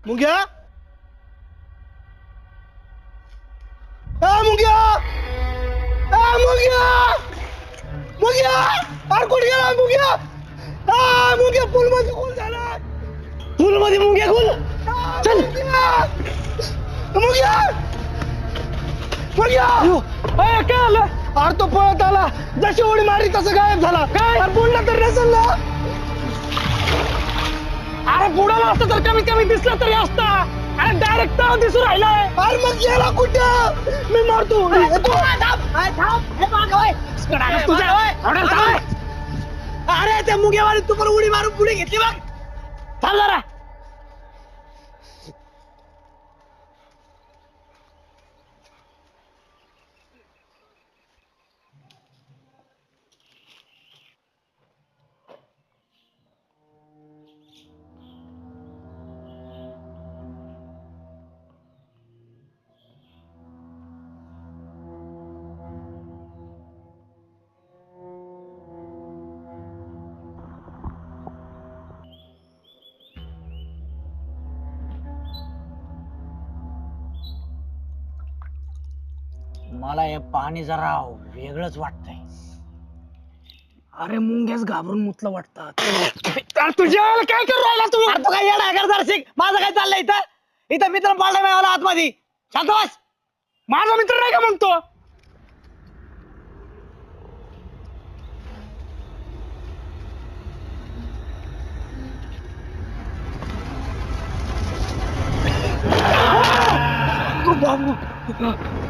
मुंग्या मुंग्या मुंग्या मुंग्या अरे कुठे गेला मुंग्या मुंग्या पूल मध्ये खोल झाला पूल मध्ये मुंग्या खोल चल मुंग्या मुंग्या काय आलं अरे तो पळत आला जशी उडी मारली तसं गायब झाला काय अरे बोलला तर नसेल ना अरे बुडाला असतं तर कमीत कमी दिसला तरी असता अरे डायरेक्ट तर दिसू राहिलाय अरे मग गेला कुठं मी मारतो अरे त्या मुंग्यावाली तू पण उडी मारून पुढे घेतली बघ थांब जरा मला हे पाणी जरा वेगळंच वाटतंय अरे मुंग्याच घाबरून मुतलं वाटतात तुझ्या काय करू राहिला तू तू काय येडा करदारशिक माझं काय चाललंय इथं इथं मित्र पाळला मिळाला आतमध्ये शांत बस माझा मित्र नाही का म्हणतो बाबू